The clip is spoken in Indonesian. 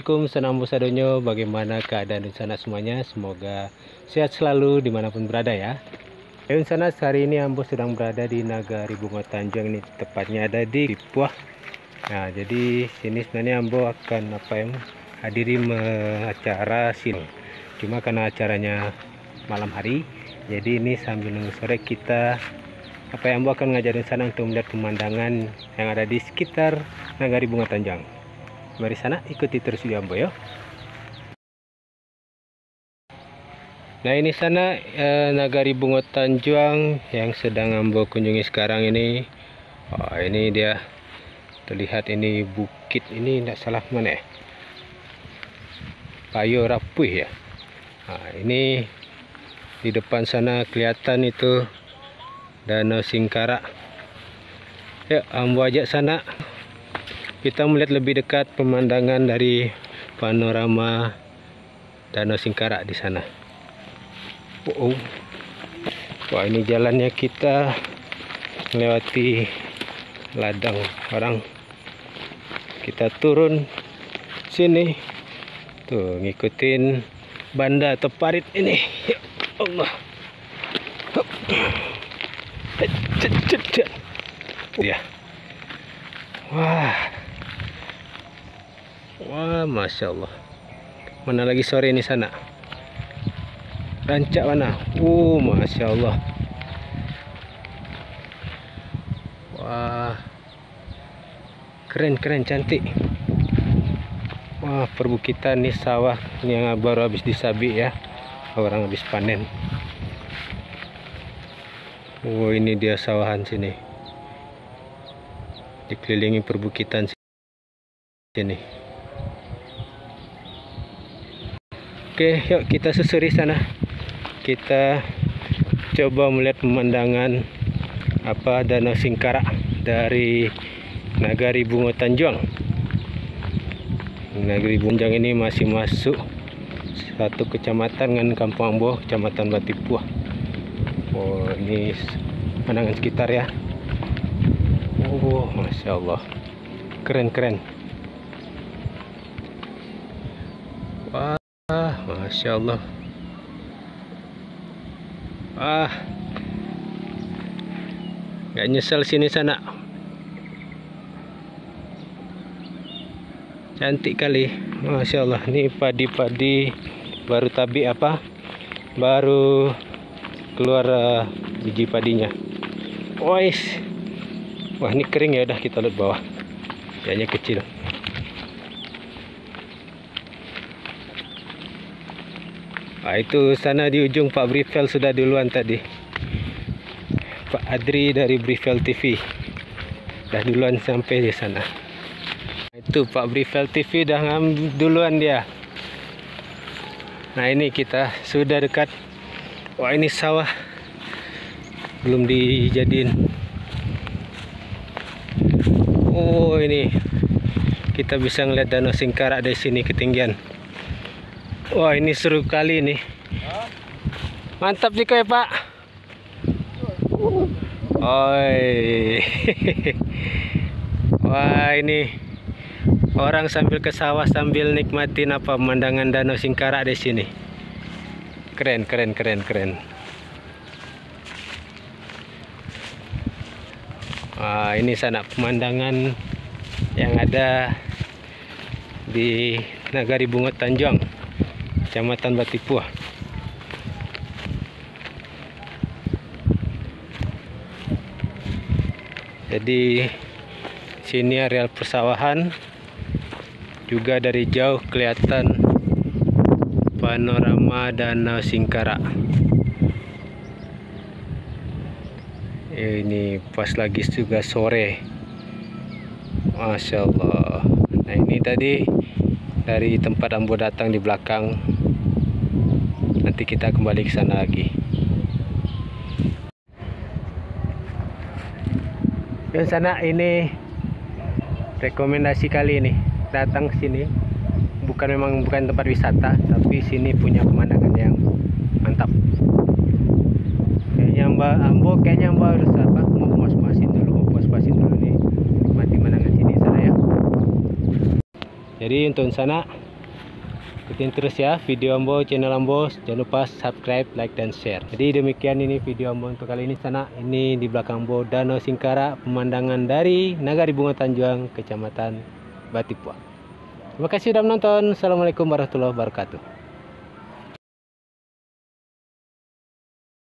Assalamualaikum, senang sadonyo. Bagaimana keadaan di sana semuanya? Semoga sehat selalu dimanapun berada ya. Di sana hari ini Ambo sedang berada di Nagari Bunga Tanjung, ini tepatnya ada di Puah. Nah, jadi sini sebenarnya Ambo akan hadiri acara sini. Cuma karena acaranya malam hari, jadi ini sambil nunggu sore kita Ambo akan ngajarin sana untuk melihat pemandangan yang ada di sekitar Nagari Bunga Tanjung. Mari sana ikuti terus video Ambo ya. Nah, ini sana Nagari Bunga Tanjung yang sedang Ambo kunjungi sekarang ini. Oh, ini dia terlihat, ini bukit, ini tidak salah mana ya, Payo Rapuh ya. Nah, ini di depan sana kelihatan itu Danau Singkarak. Ya, Ambo ajak sana kita melihat lebih dekat pemandangan dari panorama Danau Singkarak di sana. Wah, ini jalannya kita melewati ladang orang. Kita turun sini tuh, ngikutin banda atau parit ini. Ya Allah. Ya. Wah, Masya Allah. Mana lagi sore ini sana? Rancak mana? Masya Allah. Wah, keren, cantik. Wah, perbukitan nih, sawah yang baru habis disabik ya, orang habis panen. Ini dia sawahan sini, dikelilingi perbukitan sini. Oke, yuk kita susuri sana. Kita coba melihat pemandangan Danau Singkarak dari Nagari Bunga Tanjung. Nagari Bunga Tanjung ini masih masuk satu kecamatan dengan Kampung Ambo, Kecamatan Batipuah. Ini pemandangan sekitar ya. Masya Allah, keren. Wah, Masya Allah. Gak nyesel sini sana. Cantik kali, Masya Allah. Ini padi-padi baru tabik baru keluar biji padinya. Wah, ini kering ya, udah kita lihat bawah. Kayaknya kecil. Itu sana di ujung Pak Brivel sudah duluan tadi. Pak Adri dari Brivel TV dah duluan sampai di sana. Itu Pak Brivel TV dah duluan dia. Nah, ini kita sudah dekat. Wah, ini sawah belum dijadiin. Ini kita bisa ngeliat Danau Singkarak dari sini ketinggian. Wah, ini seru kali nih. Mantap juga ya, Pak. Wah, ini orang sambil ke sawah sambil nikmatin pemandangan Danau Singkarak di sini. Keren. Ini sana pemandangan yang ada di Nagari Bunga Tanjung, Kecamatan Batipuah. Jadi sini areal persawahan, juga dari jauh kelihatan panorama Danau Singkarak. Ini pas lagi juga sore, Masya Allah. Nah, ini tadi dari tempat Ambo datang di belakang. Nanti kita kembali ke sana lagi. Dan sana ini rekomendasi kali ini datang ke sini. Bukan tempat wisata, tapi sini punya pemandangan yang mantap. Kayaknya Ambo harus mau puas-puasin dulu nih, nikmati pemandangan sini sana ya. Jadi untuk sana ikutin terus ya video Ambo, channel Ambo. Jangan lupa subscribe, like, dan share. Jadi demikian ini video Ambo untuk kali ini sana. Ini di belakang Ambo Danau Singkara, pemandangan dari Nagari Bunga Tanjung, Kecamatan Batipuang. Terima kasih sudah menonton. Assalamualaikum warahmatullahi wabarakatuh.